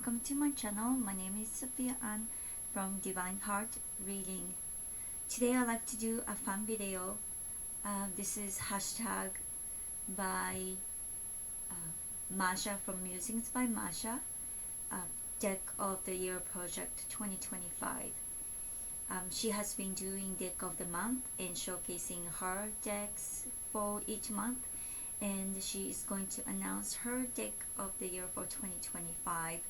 welcome to my channel. My name is Sophia Ann from Divine Heart Reading. Today I'd like to do a fun video. This is hashtag by Mascha from Musings by Mascha, Deck of the Year Project 2025. She has been doing Deck of the Month and showcasing her decks for each month, and she is going to announce her Deck of the Year for 2025.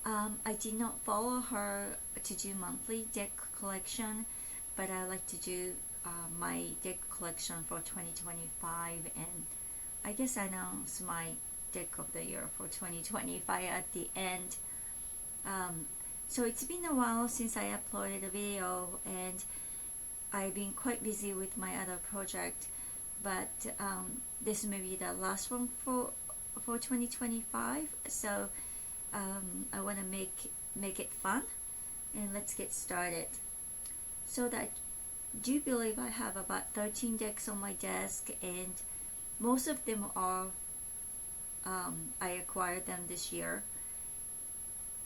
I did not follow her to do monthly deck collection, but I like to do my deck collection for 2025, and I guess I announce my Deck of the Year for 2025 at the end. So it's been a while since I uploaded a video, and I've been quite busy with my other project, but this may be the last one for 2025, so I want to make it fun, and let's get started. So I do believe I have about 13 decks on my desk, and most of them are I acquired them this year,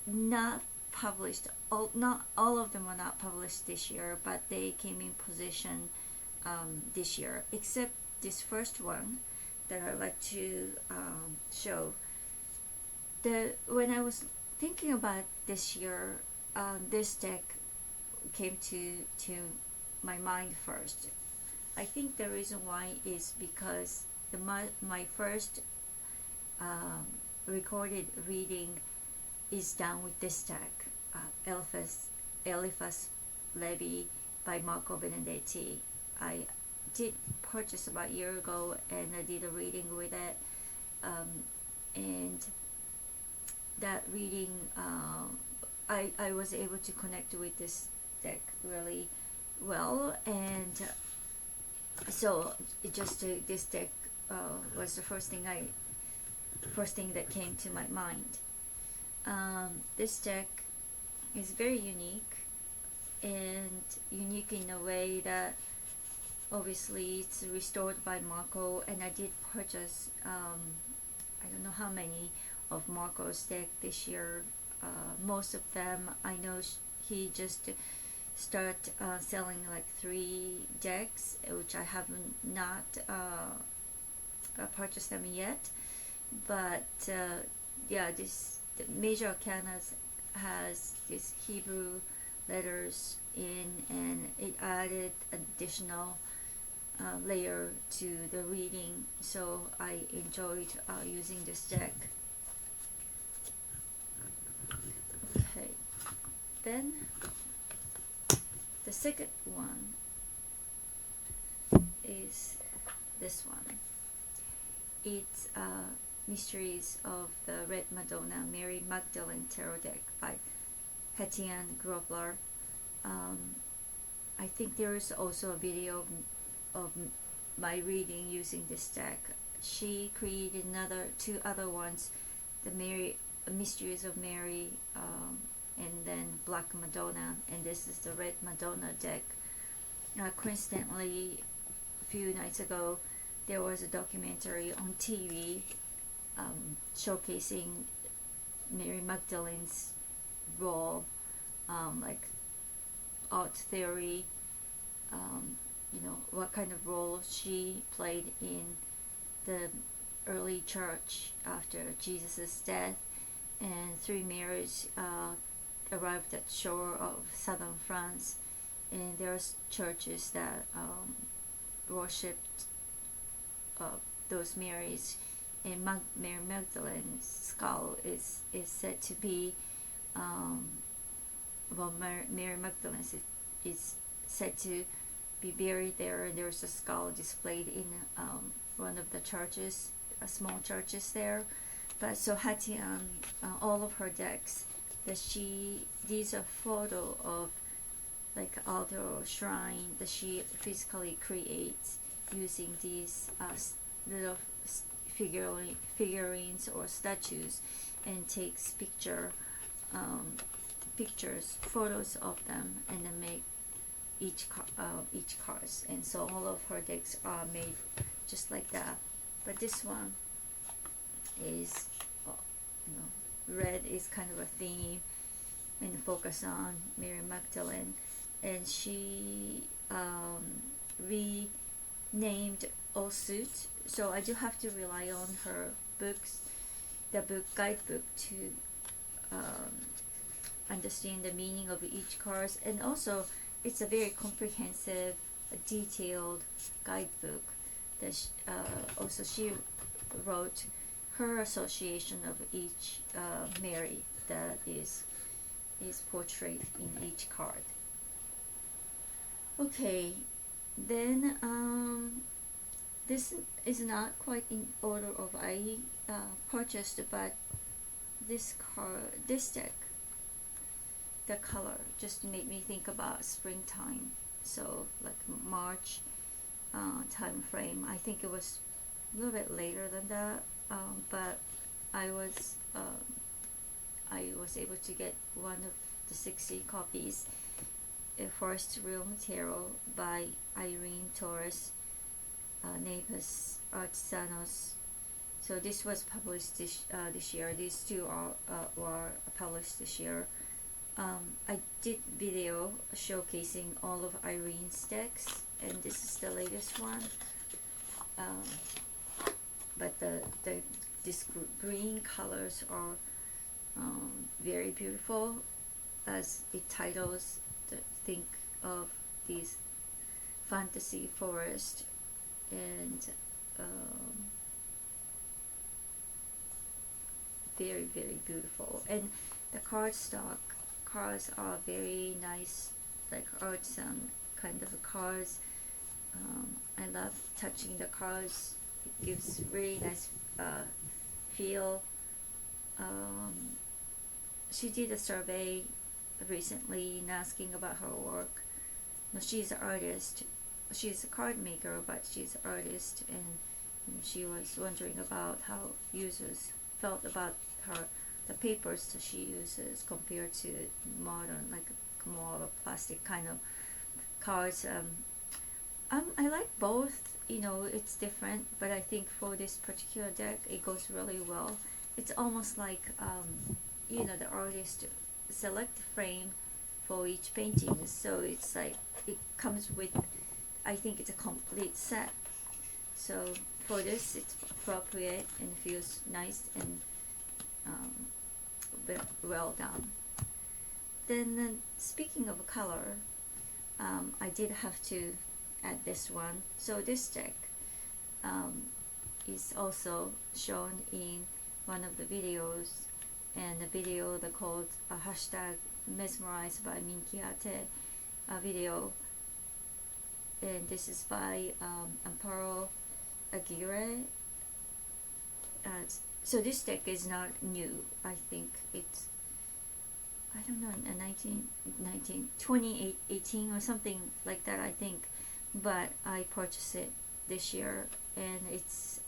not published. Not all of them are not published this year, but they came in position this year, except this first one that I'd like to show. When I was thinking about this year, this deck came to my mind first. I think the reason why is because my first recorded reading is done with this deck, Eliphas Levi by Marco Benedetti. I did purchase about a year ago, and I did a reading with it, and that reading I was able to connect with this deck really well, and so this deck was the first thing that came to my mind. This deck is very unique, and unique in a way that obviously it's restored by Marco, and I did purchase I don't know how many of Marco's deck this year. Most of them I know he just start selling like 3 decks, which I haven't not purchased them yet, but yeah, this the major arcana has this Hebrew letters in, and it added additional layer to the reading, so I enjoyed using this deck. Okay, then the second one is this one. It's Mysteries of the Red Madonna, Mary Magdalene Tarot Deck by Hettian Grobler. I think there is also a video of my reading using this deck. She created 2 other ones, the Mysteries of Mary, and then Black Madonna, and this is the Red Madonna deck. Coincidentally, a few nights ago there was a documentary on TV showcasing Mary Magdalene's role, like art theory, you know, what kind of role she played in the early church after Jesus' death, and 3 Marys arrived at shore of southern France, and there's churches that worshipped those Marys, and Mary Magdalene's skull is said to be Mary Magdalene is said to be buried there, and there's a skull displayed in one of the churches, small churches there. But so Hettian, all of her decks these are photo of like altar or shrine that she physically creates using these little figurines or statues, and takes photos of them, and then make each cards, and so all of her decks are made just like that. But this one is red is kind of a theme and focus on Mary Magdalene, and she renamed all suit. So I do have to rely on her books, the book guidebook, to understand the meaning of each card, and also it's a very comprehensive, detailed guidebook that also she wrote her association of each Mary that is portrayed in each card. Okay, then this is not quite in order of I purchased, but this deck, the color just made me think about springtime. So like March time frame. I think it was a little bit later than that, but I was able to get one of the 60 copies, Forest Real Material by Irene Torres, Neves Artesanos. So this was published this year. These two were published this year. I did video showcasing all of Irene's decks, and this is the latest one. But these green colors are very beautiful, as it titles. Think of these fantasy forest, and very, very beautiful. And the cards are very nice, like artisan kind of cards. I love touching the cards. It gives really nice feel. She did a survey recently in asking about her work. No, she's an artist. She's a card maker, but she's an artist, and she was wondering about how users felt about the papers that she uses compared to modern, like more of a plastic kind of cards. I like both. It's different, but I think for this particular deck, it goes really well. It's almost like the artist select the frame for each painting, so it's like it comes with, I think it's a complete set. So for this, it's appropriate and feels nice and well done. Then speaking of color, I did have to add this one. So this deck is also shown in one of the videos, and the video they called hashtag mesmerized by Minkiate video, and this is by Amparo Aguirre. So this deck is not new. I think it's, I don't know, 2018 or something like that, I think, but I purchased it this year, and it's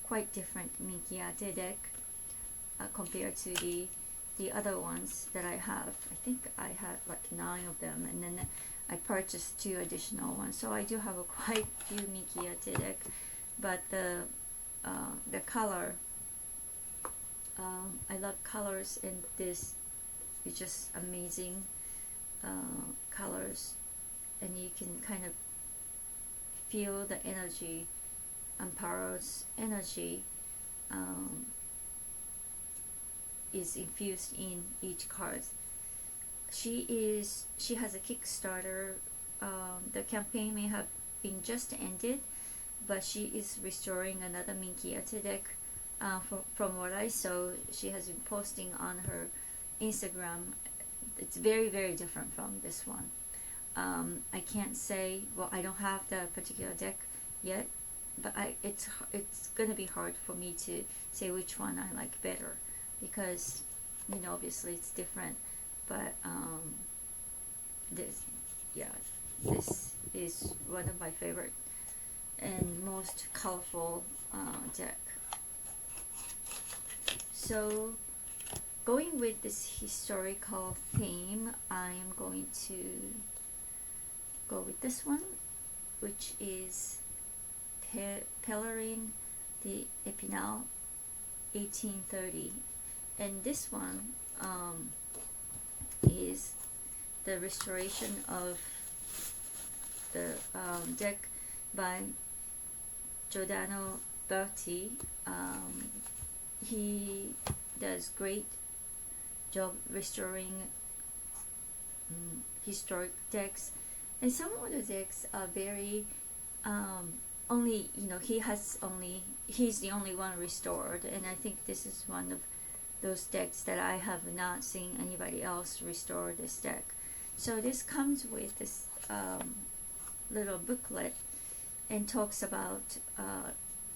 quite different Minkiate deck compared to the other ones that I have. I think I had like 9 of them, and then I purchased 2 additional ones, so I do have a quite few Minkiate deck. But the color, I love colors, and this is just amazing colors, and you can kind of feel the energy, Amparo's energy is infused in each card. She has a Kickstarter. The campaign may have been just ended, but she is restoring another Minkiate deck. From what I saw, she has been posting on her Instagram. It's very, very different from this one. I can't say, well, I don't have the particular deck yet, but it's gonna be hard for me to say which one I like better, because obviously it's different. But this is one of my favorite and most colorful deck. So going with this historical theme, I am going to go with this one, which is Pèlerin d'Épinal 1830. And this one is the restoration of the deck by Giordano Berti. He does great job restoring historic decks, and some of the decks are very only, you know, he's the only one restored, and I think this is one of those decks that I have not seen anybody else restore this deck. So this comes with this little booklet and talks about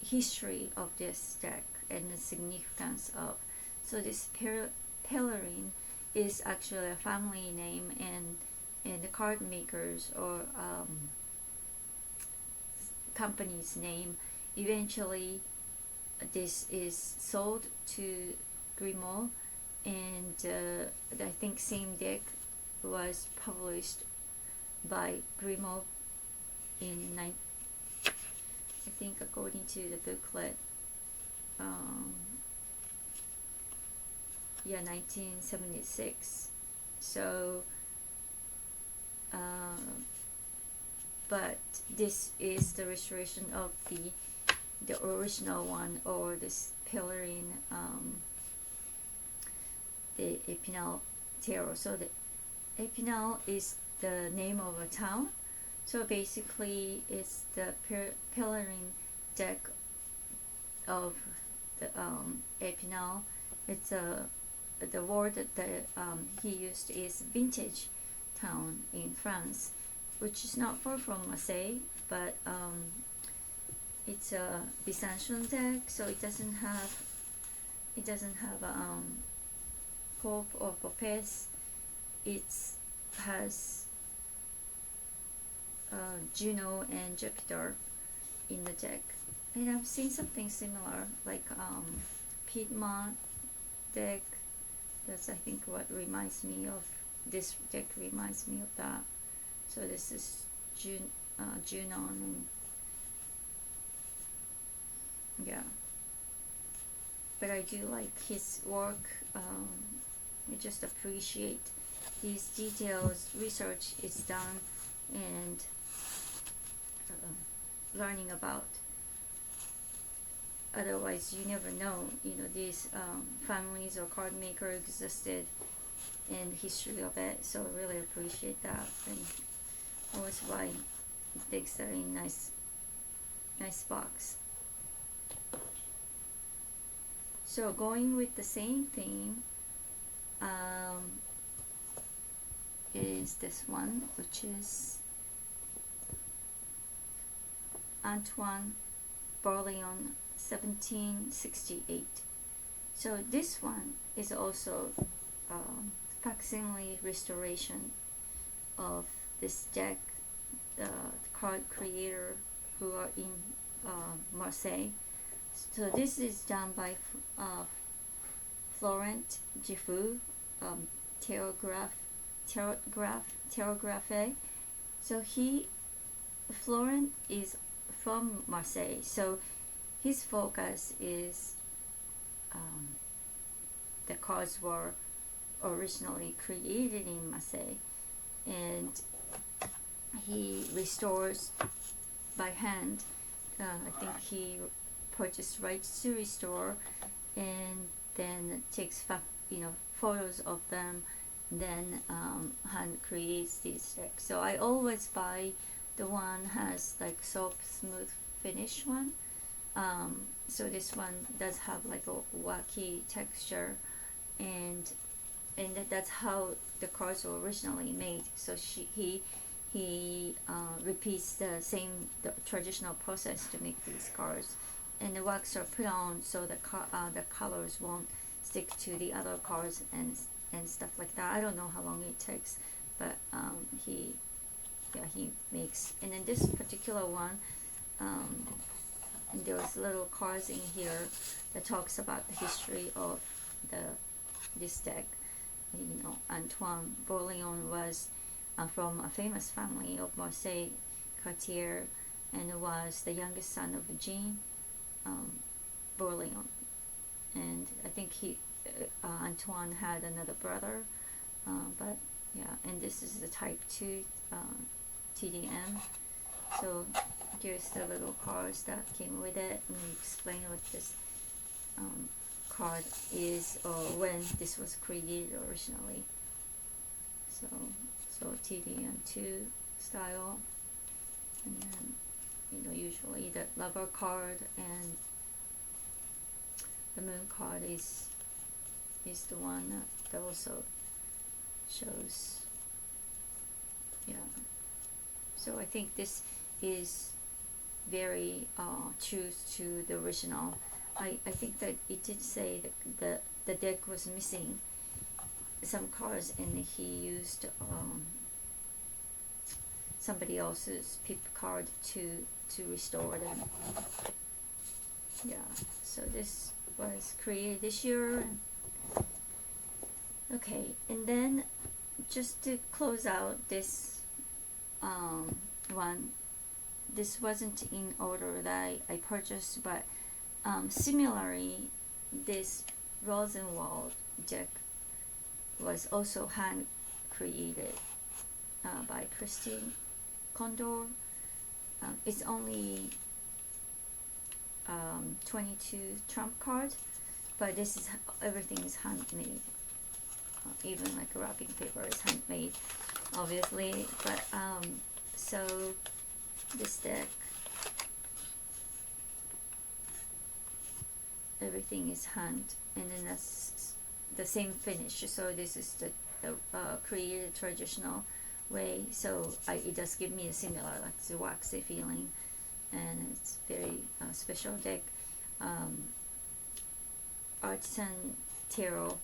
history of this deck and the significance of. So this Pellerin is actually a family name, and the card makers or company's name. Eventually this is sold to Grimaud, and I think same deck was published by Grimaud in I think according to the booklet, 1976. So but this is the restoration of the original one, or this Pellerin, the Epinal Tarot. So the Epinal is the name of a town. So basically it's the Pellerin deck of the Epinal. It's the word that he used is vintage town in France, which is not far from Marseille, but it's a Byzantine deck, so it doesn't have Pope or Popes. It has Juno and Jupiter in the deck, and I've seen something similar like Piedmont deck. That's, I think, what reminds me of this deck. Reminds me of that. So this is Juno, and yeah. But I do like his work. I just appreciate these details. Research is done, and learning about. Otherwise, you never know. You know, these families or card maker existed, and history of it. So I really appreciate that, and always buy decks that are in nice box. So going with the same theme is this one, which is Antoine Bourléon, 1768. So this one is also facsimile restoration of this deck. The card creator who are in Marseille. So this is done by Florent Giffou, Tarographe. So Florent is from Marseille, so his focus is the cards were originally created in Marseille, and he restores by hand. I think he purchased rights to restore, and then takes photos of them, then hand creates these decks. So I always buy the one has like soft smooth finish one. So this one does have like a wacky texture, and that's how the cards were originally made. So he repeats the traditional process to make these cards, and the wax are put on so the colors won't stick to the other cards and stuff like that. I don't know how long it takes, but he makes. And then this particular one, and there was little cards in here that talks about the history of this deck. You know, Antoine Bourléon was from a famous family of Marseille, Cartier, and was the youngest son of Jean Bourléon. And I think Antoine had another brother, but yeah, and this is the type 2 TDM. So here's the little cards that came with it, and we explain what this card is or when this was created originally. So TDM2 style, and then usually the lover card and the moon card is the one that also shows. Yeah, so I think this is very true to the original. I think that it did say that the deck was missing some cards, and he used somebody else's pip card to restore them. Yeah, so this was created this year. Okay, and then just to close out this one, this wasn't in order that I purchased, but similarly, this Rosenwald deck was also hand created by Christine Condor. It's only 22 trump cards, but this is everything is handmade. Even like wrapping paper is handmade, obviously. But so this deck, everything is hand, and then that's the same finish. So this is the created traditional way. So it does give me a similar like the waxy feeling, and it's very special deck. Artisan Tarot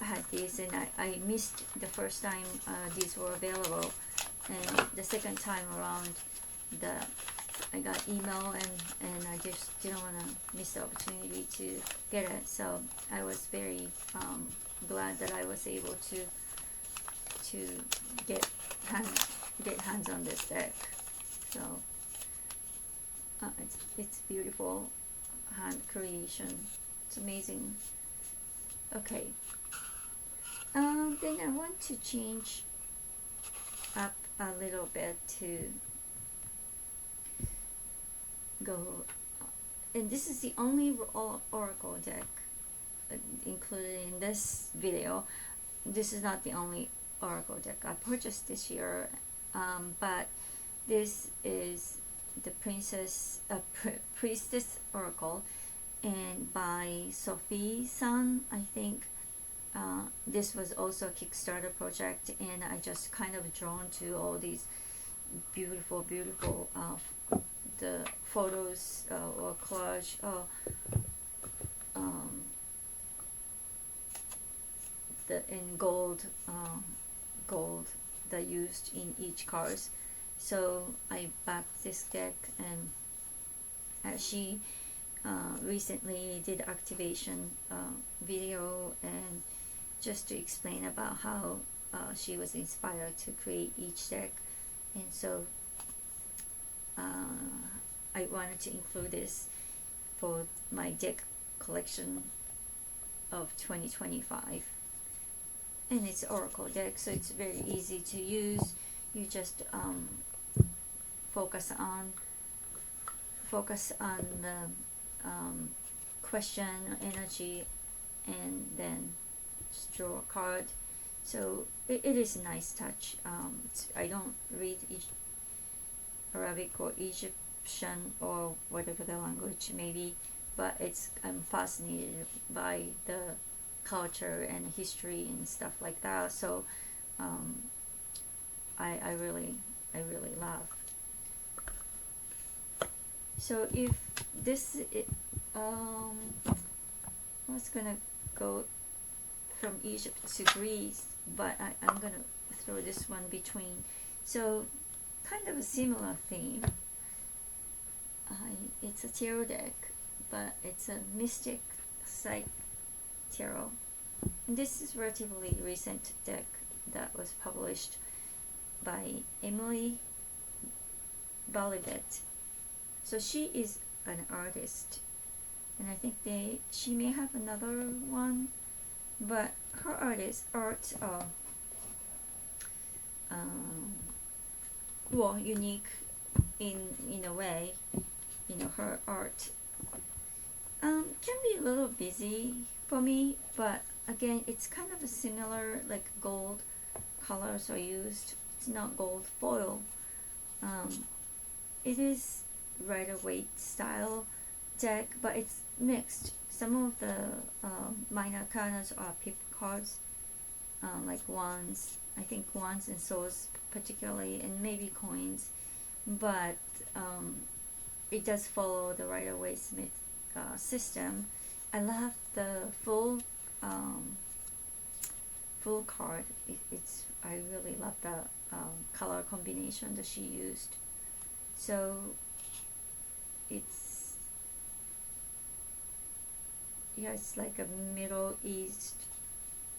had this, and I missed the first time these were available, and the second time around I got email, and I just didn't want to miss the opportunity to get it. So I was very glad that I was able to get hands on this deck. So it's beautiful hand creation. It's amazing. Okay. Then I want to change up a little bit to go, and this is the only oracle deck included in this video. This is not the only oracle deck I purchased this year, but this is the Priestess Oracle, and by Sophie San, I think. This was also a Kickstarter project, and I just kind of drawn to all these beautiful the photos or collage in gold that used in each cards. So I backed this deck, and she recently did activation video, and just to explain about how she was inspired to create each deck. And so I wanted to include this for my deck collection of 2025. And it's Oracle deck, so it's very easy to use. You just focus on the question energy, and then just draw a card. So it is a nice touch. I don't read Arabic or Egyptian or whatever the language may be, but I'm fascinated by the culture and history and stuff like that. So I really love. So if this I was gonna go from Egypt to Greece, but I'm gonna throw this one between. So kind of a similar theme. It's a tarot deck, but it's a mystic psych tarot. And this is relatively recent deck that was published by Emily Balivet. So she is an artist, and I think she may have another one, but her art um, well, unique in a way. You know, her art can be a little busy for me, but again, it's kind of a similar, like gold colors are used. It's not gold foil. Um, it is Rider Waite style deck, but it's mixed. Some of the minor cards are pip cards, like wands. I think wands and swords particularly, and maybe coins, but it does follow the Rider Waite Smith system. I love the full card. I really love the color combination that she used. So it's it's like a Middle East,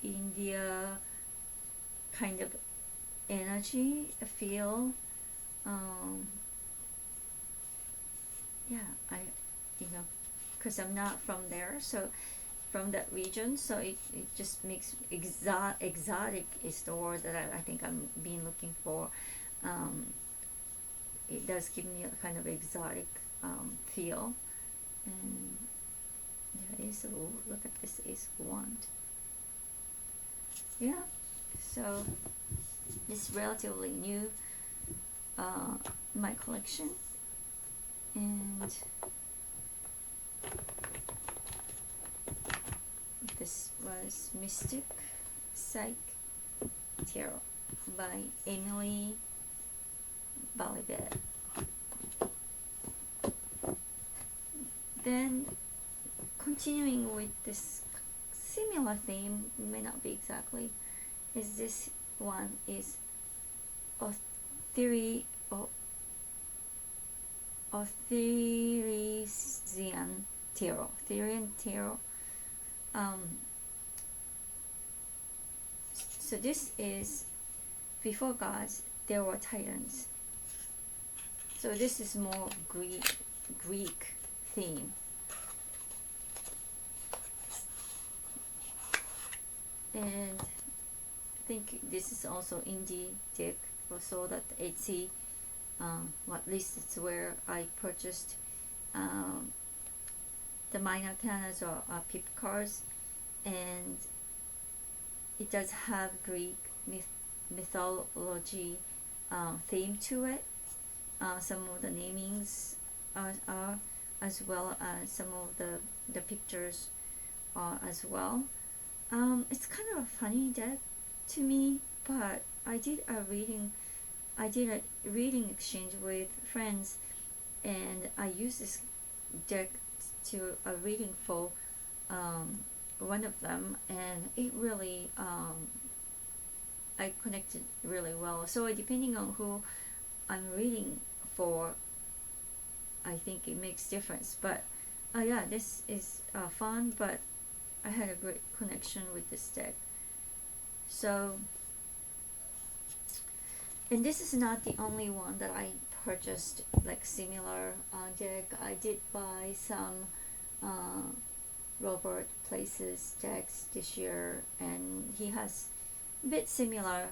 India kind of energy, a feel. Yeah, I because I'm not from there, so from that region, so it just makes exotic is the word that I think I'm being looking for. It does give me a kind of exotic feel, and yeah, Ace of look at this Ace of Wand. Yeah, so it's relatively new my collection, and this was Mystic Psych Tarot by Emily Balivet. Then continuing with this similar theme, may not be exactly, is this one is Arthurian Tarot. Arthurian Tarot. So this is before gods there were titans. So this is more Greek theme. And I think this is also indie deck, or sold at Etsy. Well, at least it's where I purchased the minor canads or pip cards, and it does have Greek mythology theme to it. Some of the namings are as well as some of the pictures are as well. It's kind of a funny deck to me, but I did a reading exchange with friends, and I used this deck to a reading for one of them, and it really I connected really well. So depending on who I'm reading for, I think it makes difference. But yeah, this is fun, but I had a great connection with this deck. So, and this is not the only one that I purchased, like similar deck. I did buy some Robert Place's decks this year, and he has a bit similar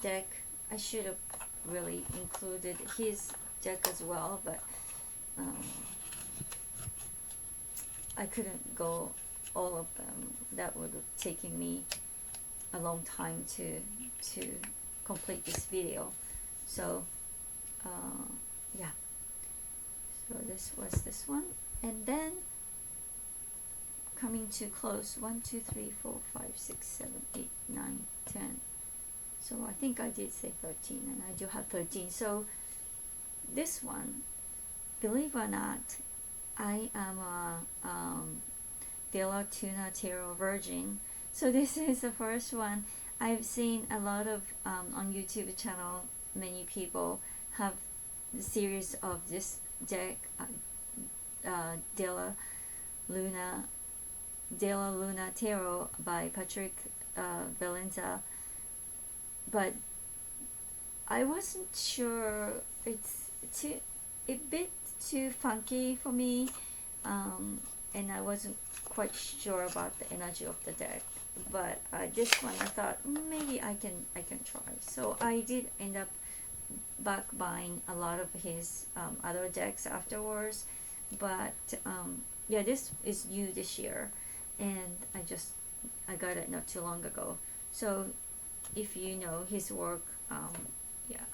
deck. I should have really included his deck as well, but I couldn't go all of them. That would have taken me a long time to complete this video. So yeah, so this was this one, and then coming to close, 1 2 3 4 5 6 7 8 9 10. So I think I did say 13, and I do have 13. So this one, believe it or not, I am a De La Tuna Tarot Virgin. So this is the first one. I've seen a lot of on YouTube channel, many people have the series of this deck, De La Luna Tarot by Patrick Valenza, but I wasn't sure. It's a bit too funky for me. and I wasn't quite sure about the energy of the deck, but this one I thought maybe I can try. So I did end up back buying a lot of his other decks afterwards, but yeah, this is new this year, and I got it not too long ago. So if you know his work, yeah,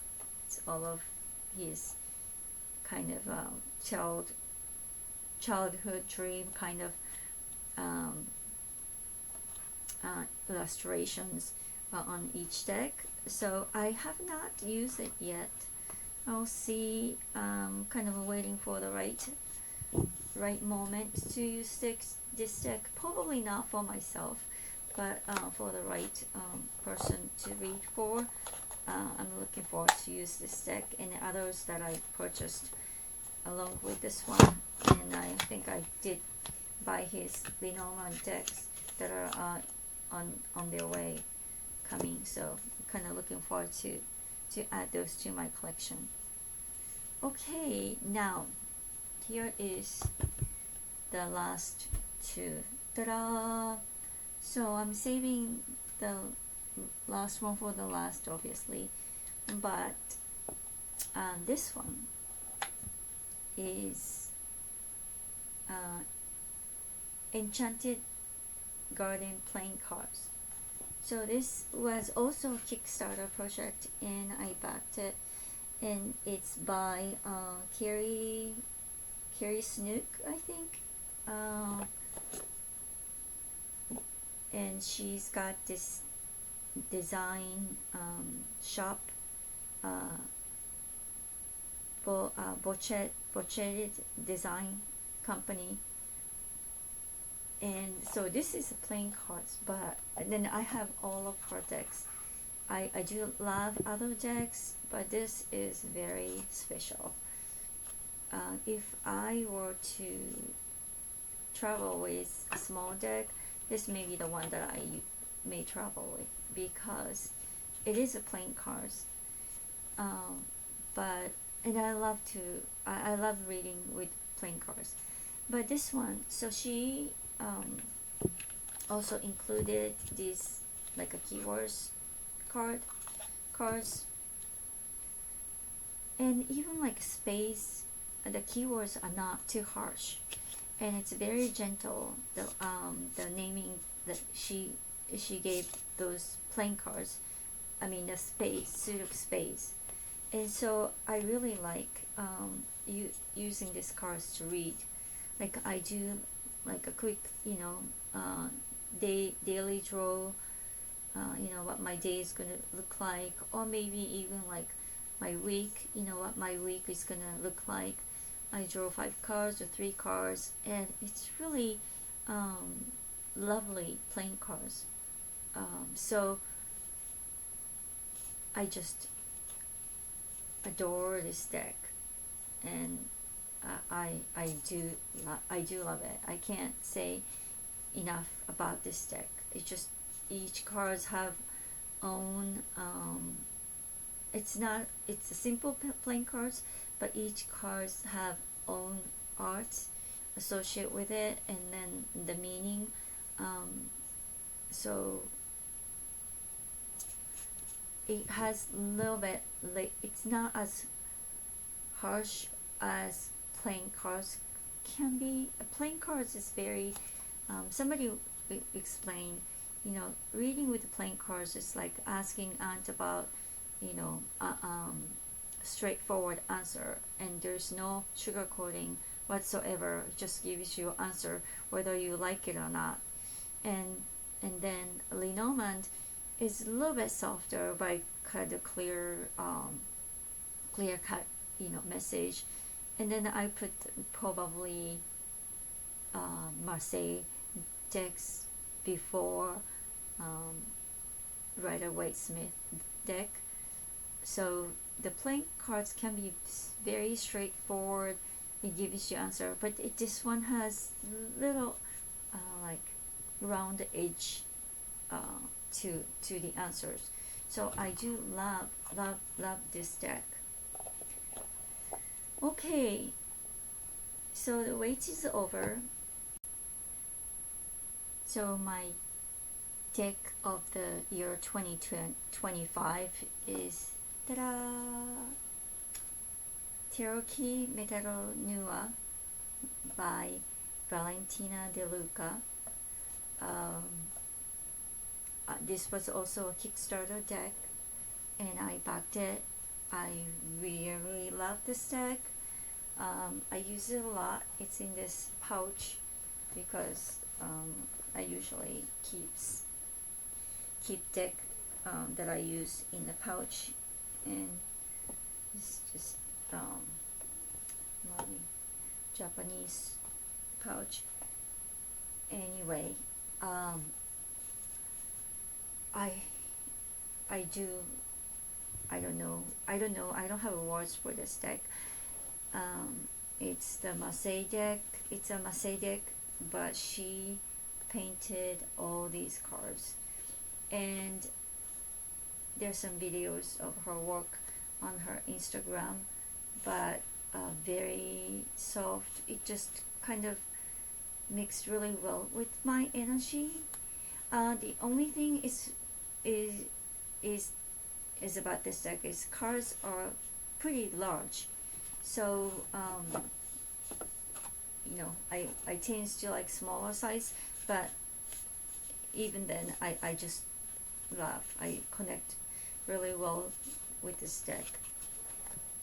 it's all of his kind of childhood dream kind of um, illustrations on each deck. So I have not used it yet. I'll see. Kind of waiting for the right moment to use this deck. Probably not for myself, but for the right person to read for. I'm looking forward to use this deck and the others that I purchased along with this one. And I think I did buy his Lenormand decks that are on their way coming. So kind of looking forward to add those to my collection. Okay, now here is the last two. Ta-da! So I'm saving the last one for the last, obviously, but this one is Enchanted Garden playing cards. So this was also a Kickstarter project, and I backed it, and it's by Carrie Snook, I think, and she's got this design shop, Bocceted Design Company. And so this is playing cards, but then I have all of her decks. I do love other decks, but this is very special. If I were to travel with a small deck, this may be the one that I may travel with, because it is a playing cards. But and I love reading with playing cards. But this one, so she also included these like a keywords cards, and even like space. The keywords are not too harsh, and it's very gentle. The naming that she gave those playing cards, I mean the suit of space, and so I really like using these cards to read. Like I do like a quick, daily draw, what my day is gonna look like, or maybe even like my week, what my week is gonna look like. I draw 5 cards or 3 cards, and it's really lovely playing cards. So I just adore this deck, and I do love it. I can't say enough about this deck. It's just each cards have own. It's a simple playing cards, but each cards have own arts associated with it, and then the meaning. So it has a little bit, like, it's not as harsh as playing cards can be. Playing cards is very somebody explained, reading with the playing cards is like asking aunt about, straightforward answer, and there's no sugarcoating whatsoever. It just gives you answer whether you like it or not. And then Lenormand is a little bit softer, but kind of clear cut, message. And then I put probably Marseille decks before Rider-Waite-Smith deck. So the playing cards can be very straightforward. It gives you answer, but this one has little like round edge to the answers. So I do love this deck. Okay, so the wait is over. So my deck of the year 2025 is ta-da! Cherokee Metal Nua by Valentina De Luca. This was also a Kickstarter deck, and I backed it. I really love this deck. I use it a lot. It's in this pouch because I usually keep deck that I use in the pouch, and it's just my Japanese pouch. Anyway, I don't know. I don't have words for this deck. It's the Mascha deck. It's a Mascha deck, but she painted all these cards, and there's some videos of her work on her Instagram, but very soft. It just kind of mixed really well with my energy. The only thing is about this deck is cards are pretty large, so I tend to like smaller size, but even then I just love, I connect really well with this deck,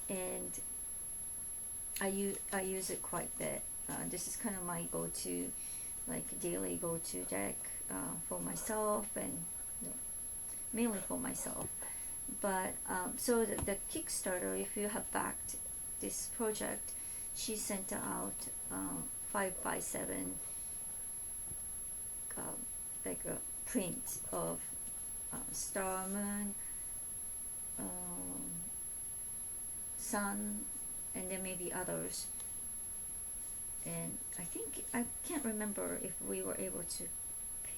and I use it quite a bit. This is kind of my go-to, like daily go-to deck for myself, and mainly for myself. But so the Kickstarter, if you have backed this project, she sent out 5x7 like a print of star, moon, sun, and then maybe others. And I can't remember if we were able to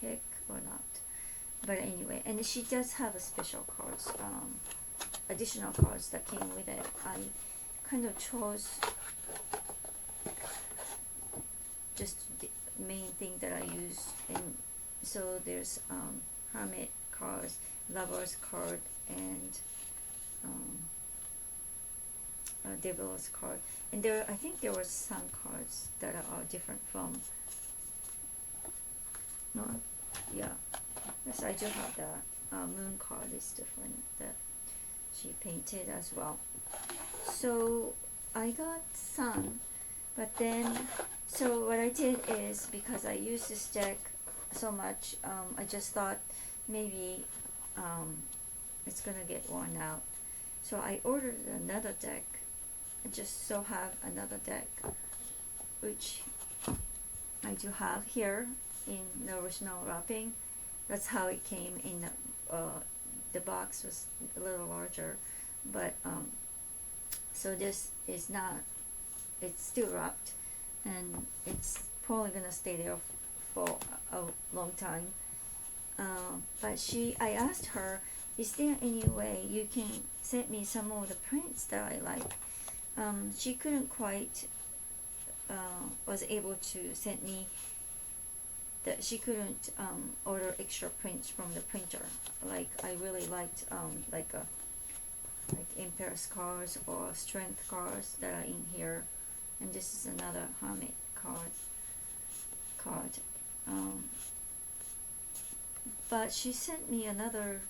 pick or not. But anyway, and she does have a special cards, additional cards that came with it. I kind of chose just the main thing that I use, and so there's Hermit cards, Lover's card, and Devil's card, and I think there were some cards that are different from. No, yeah. Yes, I do have the moon card is different that she painted as well. So I got sun, but then so what I did is, because I use this deck so much, I just thought maybe it's gonna get worn out. So I ordered another deck. I just so have another deck, which I do have here in the original wrapping. That's how it came in. The box was a little larger, but so this is not. It's still wrapped, and it's probably gonna stay there for a long time. But I asked her, is there any way you can send me some of the prints that I like? She couldn't quite was able to send me that. She couldn't order extra prints from the printer. Like I really liked like Empress cards or Strength cards that are in here, and this is another Hermit card. But she sent me another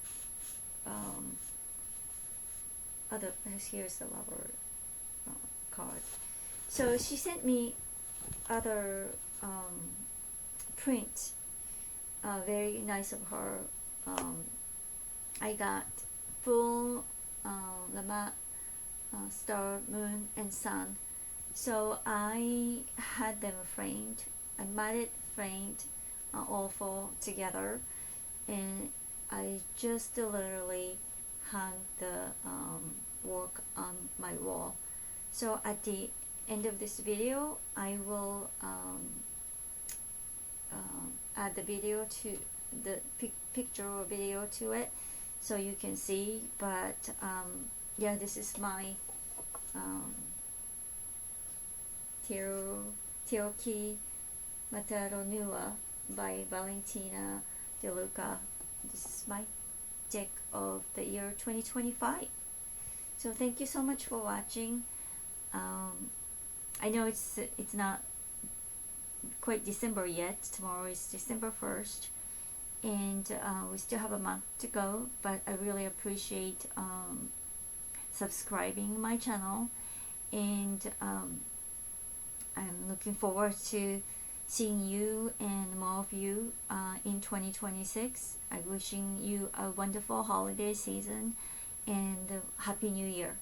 here's the Lover card. So she sent me other print, very nice of her. I got full Lama, star, moon, and sun. So I had them framed. I matted framed all four together, and I just literally hung the work on my wall. So at the end of this video, I will add the video to the picture or video to it, so you can see. But yeah, this is my Cherokee Mataro Nua by Valentina De Luca. This is my deck of the year 2025. So thank you so much for watching. I know it's not quite December yet. Tomorrow is December 1st, and we still have a month to go, but I really appreciate subscribing my channel, and I'm looking forward to seeing you and more of you in 2026. I'm wishing you a wonderful holiday season and Happy New Year.